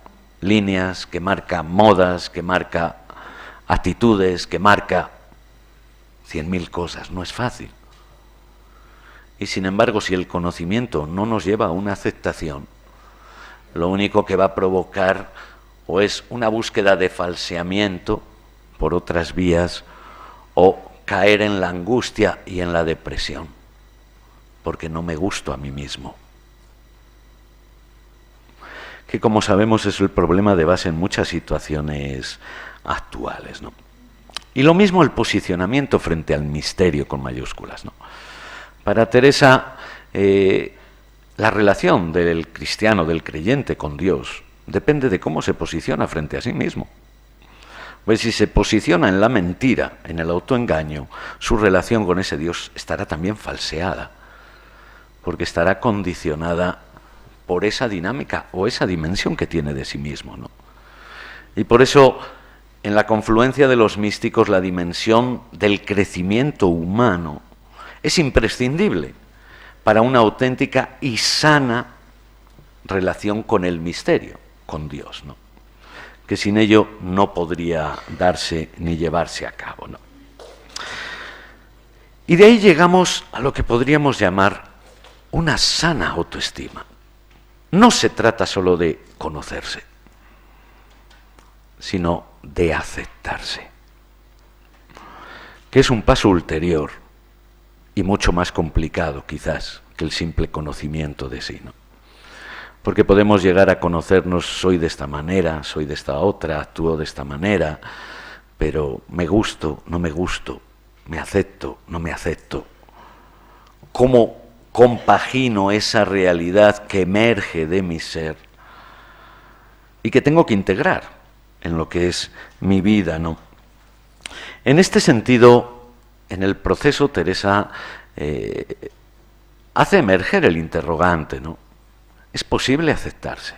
líneas, que marca modas, que marca actitudes, que marca 100.000 cosas. No es fácil. Y sin embargo, si el conocimiento no nos lleva a una aceptación, lo único que va a provocar o es una búsqueda de falseamiento por otras vías o caer en la angustia y en la depresión, porque no me gusto a mí mismo. que como sabemos es el problema de base en muchas situaciones actuales, ¿no? Y lo mismo el posicionamiento frente al misterio con mayúsculas, ¿no? Para Teresa, la relación del cristiano, del creyente con Dios, depende de cómo se posiciona frente a sí mismo. Pues si se posiciona en la mentira, en el autoengaño, su relación con ese Dios estará también falseada, porque estará condicionada por esa dinámica o esa dimensión que tiene de sí mismo, ¿no? Y por eso, en la confluencia de los místicos, la dimensión del crecimiento humano es imprescindible para una auténtica y sana relación con el misterio, con Dios, ¿no? Que sin ello no podría darse ni llevarse a cabo, ¿no? Y de ahí llegamos a lo que podríamos llamar una sana autoestima. No se trata solo de conocerse, sino de aceptarse, que es un paso ulterior y mucho más complicado quizás que el simple conocimiento de sí, ¿no? Porque podemos llegar a conocernos, soy de esta manera, soy de esta otra, actúo de esta manera, pero me gusto, no me gusto, me acepto, no me acepto. ¿Cómo compagino esa realidad que emerge de mi ser y que tengo que integrar en lo que es mi vida, ¿no? En este sentido, en el proceso, Teresa hace emerger el interrogante, ¿no? ¿Es posible aceptarse?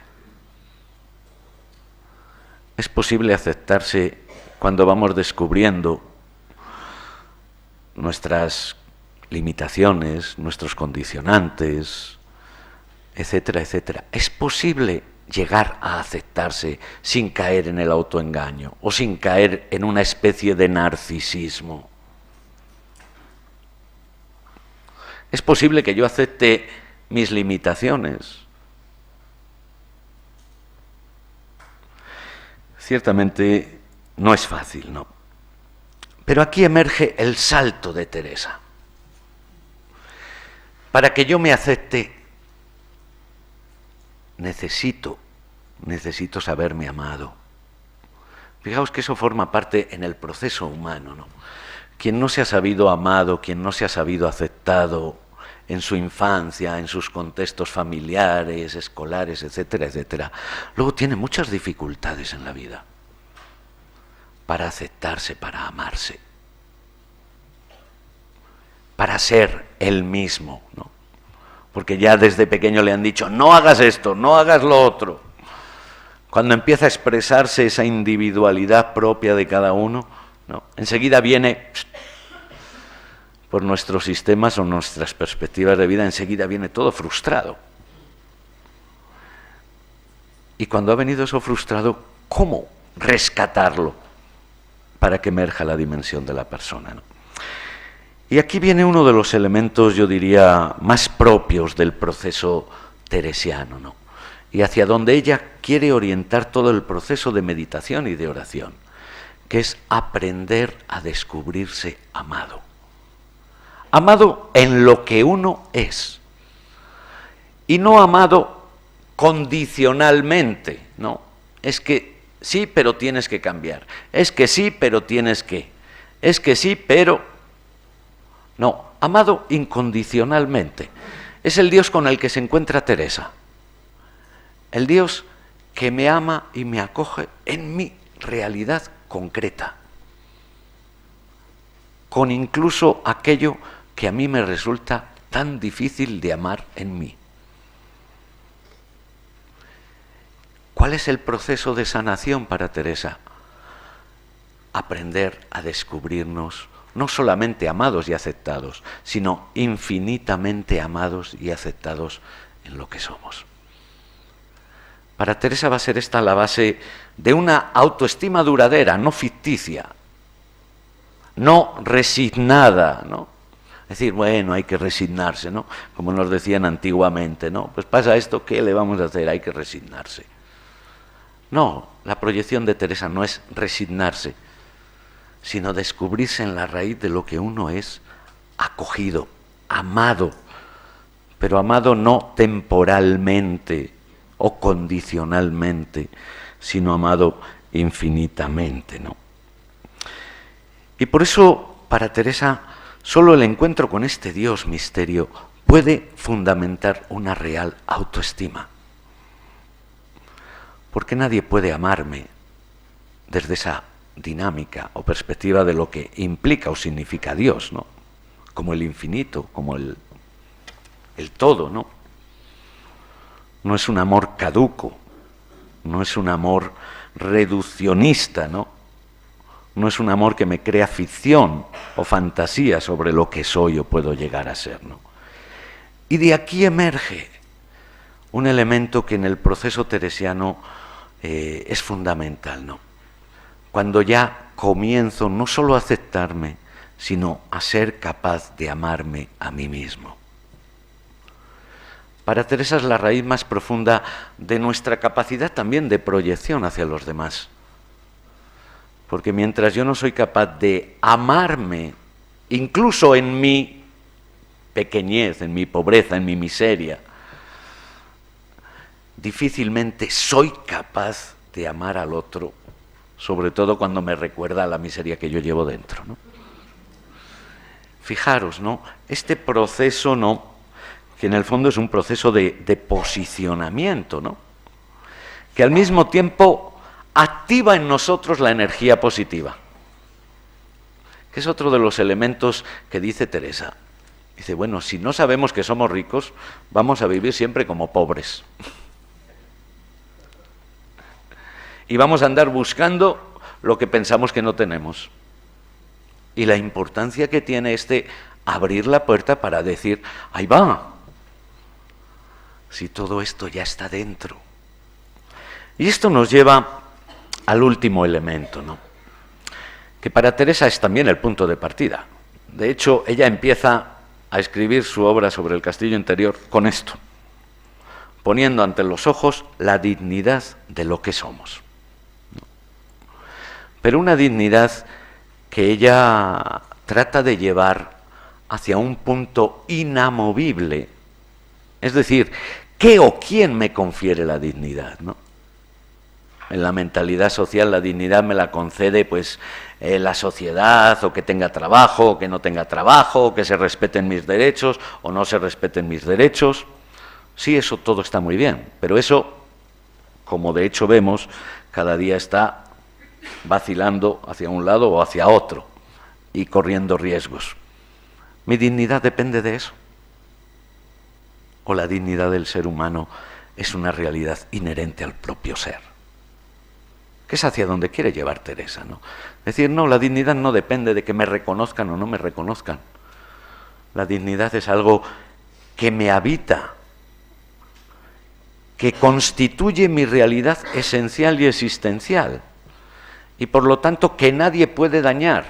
¿Es posible aceptarse cuando vamos descubriendo nuestras limitaciones, nuestros condicionantes, etcétera, etcétera? ¿Es posible llegar a aceptarse sin caer en el autoengaño o sin caer en una especie de narcisismo? ¿Es posible que yo acepte mis limitaciones? Ciertamente no es fácil, ¿no? Pero aquí emerge el salto de Teresa. Para que yo me acepte, necesito saberme amado. Fijaos que eso forma parte en el proceso humano, ¿no? Quien no se ha sabido amado, quien no se ha sabido aceptado en su infancia, en sus contextos familiares, escolares, etcétera, etcétera, luego tiene muchas dificultades en la vida para aceptarse, para amarse, para ser él mismo, ¿no? Porque ya desde pequeño le han dicho, no hagas esto, no hagas lo otro. Cuando empieza a expresarse esa individualidad propia de cada uno, ¿no? Enseguida viene, por nuestros sistemas o nuestras perspectivas de vida, enseguida viene todo frustrado. Y cuando ha venido eso frustrado, ¿cómo rescatarlo para que emerja la dimensión de la persona, ¿no? Y aquí viene uno de los elementos, yo diría, más propios del proceso teresiano, ¿no? Y hacia donde ella quiere orientar todo el proceso de meditación y de oración, que es aprender a descubrirse amado. Amado en lo que uno es. Y no amado condicionalmente, ¿no? Es que sí, pero tienes que cambiar. Es que sí, pero tienes que. Es que sí, pero... No, amado incondicionalmente. Es el Dios con el que se encuentra Teresa. El Dios que me ama y me acoge en mi realidad concreta. Con incluso aquello que a mí me resulta tan difícil de amar en mí. ¿Cuál es el proceso de sanación para Teresa? Aprender a descubrirnos no solamente amados y aceptados, sino infinitamente amados y aceptados en lo que somos. Para Teresa va a ser esta la base de una autoestima duradera, no ficticia, no resignada, ¿no? Es decir, bueno, hay que resignarse, ¿no? Como nos decían antiguamente, ¿no? Pues pasa esto, ¿qué le vamos a hacer? Hay que resignarse. No, la proyección de Teresa no es resignarse, sino descubrirse en la raíz de lo que uno es acogido, amado, pero amado no temporalmente o condicionalmente, sino amado infinitamente, ¿no? Y por eso, para Teresa, solo el encuentro con este Dios misterio puede fundamentar una real autoestima. Porque nadie puede amarme desde esa dinámica o perspectiva de lo que implica o significa Dios, ¿no? Como el infinito, como el todo, ¿no? No es un amor caduco, no es un amor reduccionista, ¿no? No es un amor que me crea ficción o fantasía sobre lo que soy o puedo llegar a ser, ¿no? Y de aquí emerge un elemento que en el proceso teresiano es fundamental, ¿no? Cuando ya comienzo no solo a aceptarme, sino a ser capaz de amarme a mí mismo. Para Teresa es la raíz más profunda de nuestra capacidad también de proyección hacia los demás. Porque mientras yo no soy capaz de amarme, incluso en mi pequeñez, en mi pobreza, en mi miseria, difícilmente soy capaz de amar al otro, sobre todo cuando me recuerda a la miseria que yo llevo dentro, ¿no? Fijaros, ¿no? Este proceso, ¿no?, que en el fondo es un proceso de posicionamiento, ¿no?, que al mismo tiempo activa en nosotros la energía positiva, que es otro de los elementos que dice Teresa. Dice, bueno, si no sabemos que somos ricos, vamos a vivir siempre como pobres. Y vamos a andar buscando lo que pensamos que no tenemos. Y la importancia que tiene abrir la puerta para decir, ahí va, si todo esto ya está dentro. Y esto nos lleva al último elemento, ¿no?, que para Teresa es también el punto de partida. De hecho, ella empieza a escribir su obra sobre el castillo interior con esto, poniendo ante los ojos la dignidad de lo que somos. Pero una dignidad que ella trata de llevar hacia un punto inamovible. Es decir, ¿qué o quién me confiere la dignidad, ¿no? En la mentalidad social la dignidad me la concede pues la sociedad, o que tenga trabajo, o que no tenga trabajo, o que se respeten mis derechos, o no se respeten mis derechos. Sí, eso todo está muy bien, pero eso, como de hecho vemos, cada día está vacilando hacia un lado o hacia otro y corriendo riesgos. ¿Mi dignidad depende de eso? ¿O la dignidad del ser humano es una realidad inherente al propio ser? Que es hacia donde quiere llevar Teresa, ¿no? Decir, no, la dignidad no depende de que me reconozcan o no me reconozcan. La dignidad es algo que me habita, que constituye mi realidad esencial y existencial, y por lo tanto que nadie puede dañar,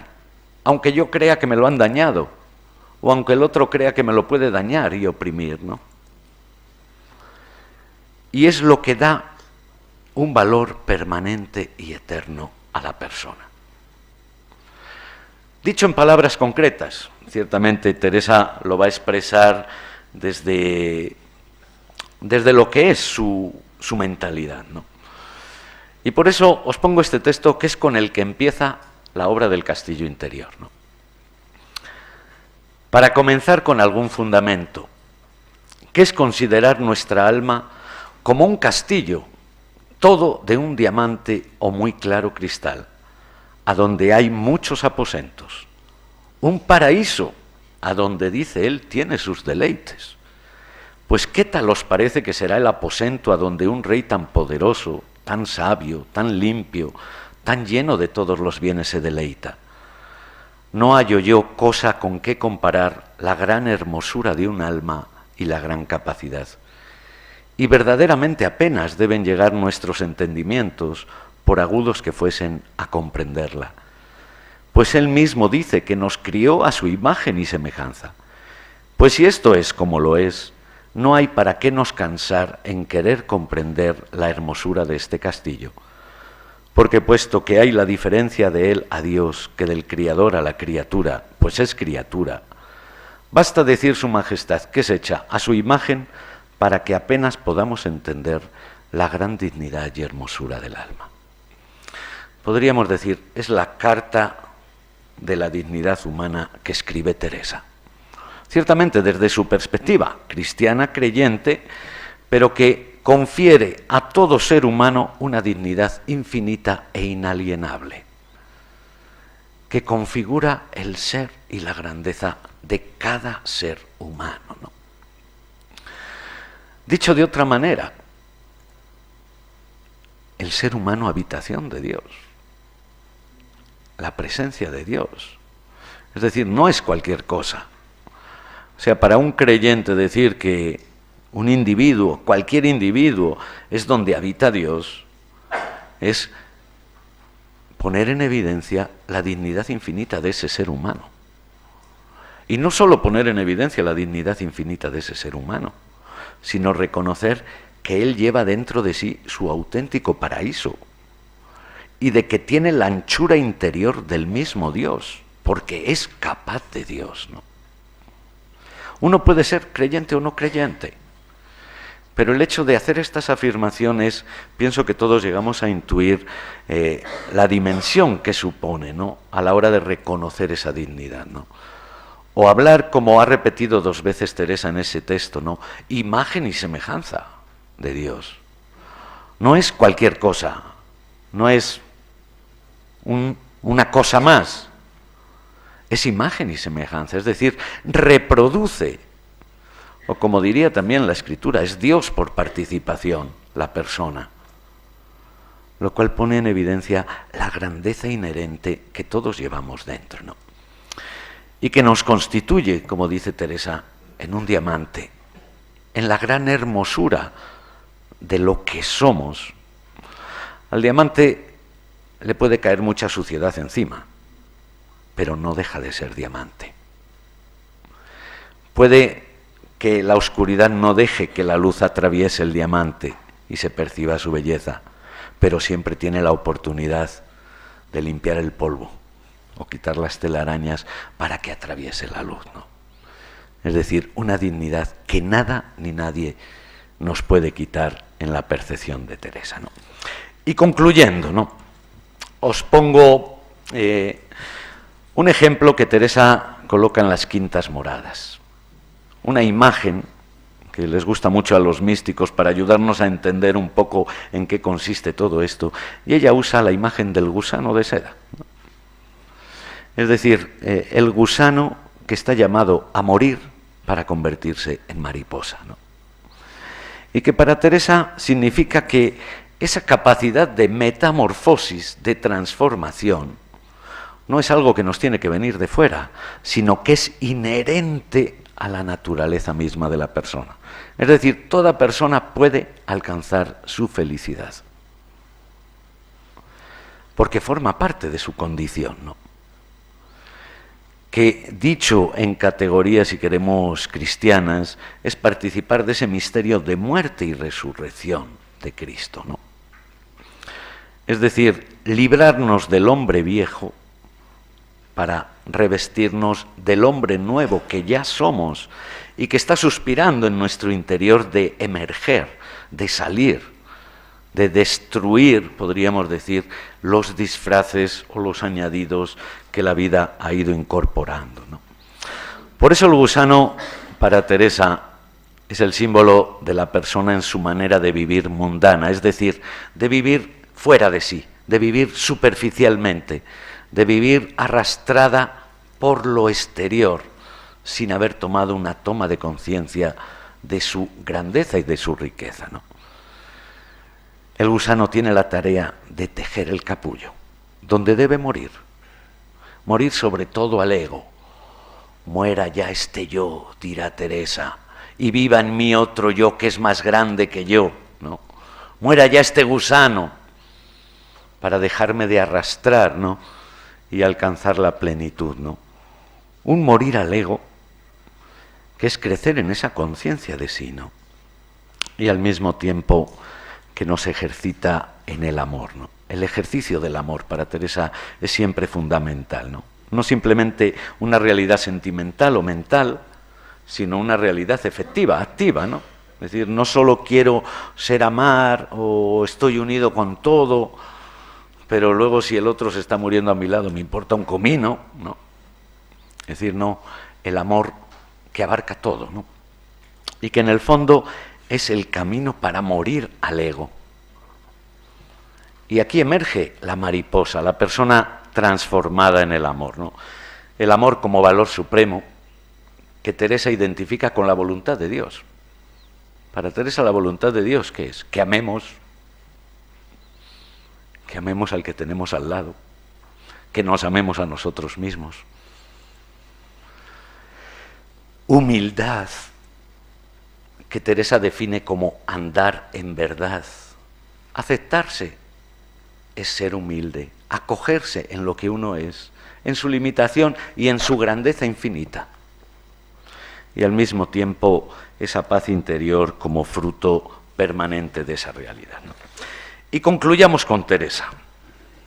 aunque yo crea que me lo han dañado, o aunque el otro crea que me lo puede dañar y oprimir, ¿no? Y es lo que da un valor permanente y eterno a la persona. Dicho en palabras concretas, ciertamente Teresa lo va a expresar desde lo que es su mentalidad, ¿no? Y por eso os pongo este texto que es con el que empieza la obra del castillo interior, ¿no? Para comenzar con algún fundamento, que es considerar nuestra alma como un castillo, todo de un diamante o muy claro cristal, a donde hay muchos aposentos, un paraíso, a donde, dice él, tiene sus deleites. Pues ¿qué tal os parece que será el aposento a donde un rey tan poderoso, tan sabio, tan limpio, tan lleno de todos los bienes se deleita? No hallo yo cosa con que comparar la gran hermosura de un alma y la gran capacidad. Y verdaderamente apenas deben llegar nuestros entendimientos, por agudos que fuesen, a comprenderla. Pues él mismo dice que nos crió a su imagen y semejanza. Pues si esto es como lo es, no hay para qué nos cansar en querer comprender la hermosura de este castillo. Porque puesto que hay la diferencia de él a Dios que del Criador a la criatura, pues es criatura, basta decir su majestad que es hecha a su imagen para que apenas podamos entender la gran dignidad y hermosura del alma. Podríamos decir, es la carta de la dignidad humana que escribe Teresa. Ciertamente desde su perspectiva cristiana creyente, pero que confiere a todo ser humano una dignidad infinita e inalienable, que configura el ser y la grandeza de cada ser humano, ¿no? Dicho de otra manera, el ser humano habitación de Dios, la presencia de Dios. Es decir, no es cualquier cosa. O sea, para un creyente decir que un individuo, cualquier individuo, es donde habita Dios, es poner en evidencia la dignidad infinita de ese ser humano. Y no solo poner en evidencia la dignidad infinita de ese ser humano, sino reconocer que él lleva dentro de sí su auténtico paraíso y de que tiene la anchura interior del mismo Dios, porque es capaz de Dios, ¿no? Uno puede ser creyente o no creyente, pero el hecho de hacer estas afirmaciones, pienso que todos llegamos a intuir la dimensión que supone, ¿no?, a la hora de reconocer esa dignidad, ¿no? O hablar, como ha repetido 2 veces Teresa en ese texto, ¿no?, imagen y semejanza de Dios. No es cualquier cosa, no es una cosa más, es imagen y semejanza, es decir, reproduce, o como diría también la Escritura, es Dios por participación, la persona, lo cual pone en evidencia la grandeza inherente que todos llevamos dentro, ¿no?, y que nos constituye, como dice Teresa, en un diamante, en la gran hermosura de lo que somos. Al diamante le puede caer mucha suciedad encima, pero no deja de ser diamante. Puede que la oscuridad no deje que la luz atraviese el diamante y se perciba su belleza, pero siempre tiene la oportunidad de limpiar el polvo o quitar las telarañas para que atraviese la luz, ¿no? Es decir, una dignidad que nada ni nadie nos puede quitar en la percepción de Teresa, ¿no? Y concluyendo, ¿no?, os pongo un ejemplo que Teresa coloca en las Quintas Moradas. Una imagen que les gusta mucho a los místicos para ayudarnos a entender un poco en qué consiste todo esto. Y ella usa la imagen del gusano de seda, ¿no? Es decir, el gusano que está llamado a morir para convertirse en mariposa, ¿no? Y que para Teresa significa que esa capacidad de metamorfosis, de transformación, no es algo que nos tiene que venir de fuera, sino que es inherente a la naturaleza misma de la persona. Es decir, toda persona puede alcanzar su felicidad, porque forma parte de su condición, ¿no? Que dicho en categorías, si queremos, cristianas, es participar de ese misterio de muerte y resurrección de Cristo, ¿no? Es decir, librarnos del hombre viejo para revestirnos del hombre nuevo que ya somos y que está suspirando en nuestro interior de emerger, de salir, de destruir, podríamos decir, los disfraces o los añadidos que la vida ha ido incorporando, ¿no? Por eso el gusano, para Teresa, es el símbolo de la persona en su manera de vivir mundana, es decir, de vivir fuera de sí, de vivir superficialmente, de vivir arrastrada por lo exterior, sin haber tomado una toma de conciencia de su grandeza y de su riqueza, ¿no? El gusano tiene la tarea de tejer el capullo, donde debe morir. Morir sobre todo al ego. Muera ya este yo, dirá Teresa, y viva en mí otro yo que es más grande que yo, ¿no? Muera ya este gusano para dejarme de arrastrar, ¿no?, y alcanzar la plenitud, ¿no? Un morir al ego, que es crecer en esa conciencia de sí, ¿no? Y al mismo tiempo que nos ejercita en el amor, ¿no? El ejercicio del amor para Teresa es siempre fundamental, ¿no? No simplemente una realidad sentimental o mental, sino una realidad efectiva, activa, ¿no? Es decir, no solo quiero ser amar o estoy unido con todo, pero luego si el otro se está muriendo a mi lado me importa un comino, ¿no? Es decir, no, el amor que abarca todo, ¿no? Y que en el fondo es el camino para morir al ego. Y aquí emerge la mariposa, la persona transformada en el amor, ¿no? El amor como valor supremo que Teresa identifica con la voluntad de Dios. Para Teresa la voluntad de Dios, ¿qué es? Que amemos al que tenemos al lado, que nos amemos a nosotros mismos. Humildad, que Teresa define como andar en verdad. Aceptarse es ser humilde, acogerse en lo que uno es, en su limitación y en su grandeza infinita. Y al mismo tiempo esa paz interior como fruto permanente de esa realidad, ¿no? Y concluyamos con Teresa.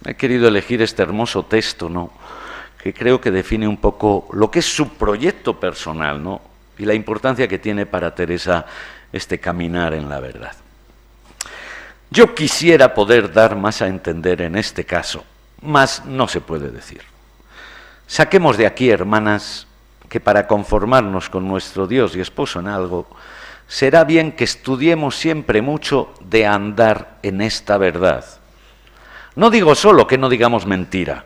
He querido elegir este hermoso texto, ¿no?, que creo que define un poco lo que es su proyecto personal, ¿no?, y la importancia que tiene para Teresa este caminar en la verdad. Yo quisiera poder dar más a entender en este caso, mas no se puede decir. Saquemos de aquí, hermanas, que para conformarnos con nuestro Dios y esposo en algo, será bien que estudiemos siempre mucho de andar en esta verdad. No digo solo que no digamos mentira,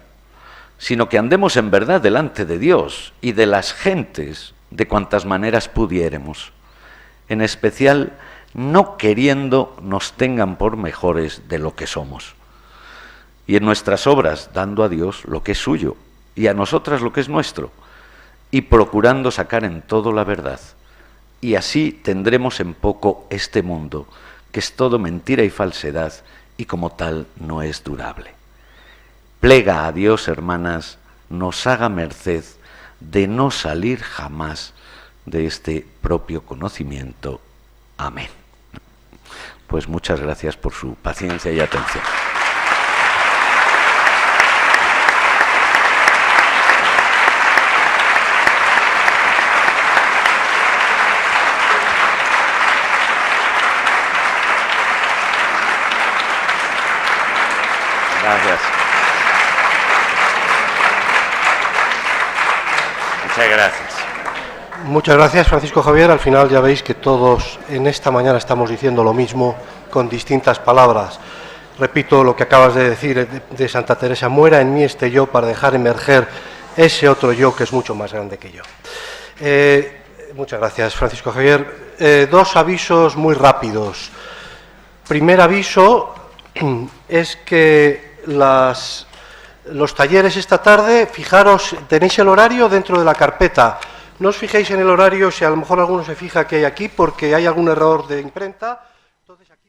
sino que andemos en verdad delante de Dios y de las gentes de cuantas maneras pudiéremos, en especial no queriendo nos tengan por mejores de lo que somos, y en nuestras obras dando a Dios lo que es suyo y a nosotras lo que es nuestro, y procurando sacar en todo la verdad, y así tendremos en poco este mundo, que es todo mentira y falsedad, y como tal no es durable. Plega a Dios, hermanas, nos haga merced de no salir jamás de este propio conocimiento. Amén. Pues muchas gracias por su paciencia y atención. Gracias. Muchas gracias. Muchas gracias, Francisco Javier. Al final ya veis que todos en esta mañana estamos diciendo lo mismo con distintas palabras. Repito lo que acabas de decir de Santa Teresa: muera en mí este yo para dejar emerger ese otro yo que es mucho más grande que yo. Muchas gracias, Francisco Javier. Dos avisos muy rápidos. Primer aviso es que los talleres esta tarde, fijaros, tenéis el horario dentro de la carpeta. No os fijéis en el horario, si a lo mejor alguno se fija que hay aquí, porque hay algún error de imprenta. Entonces, aquí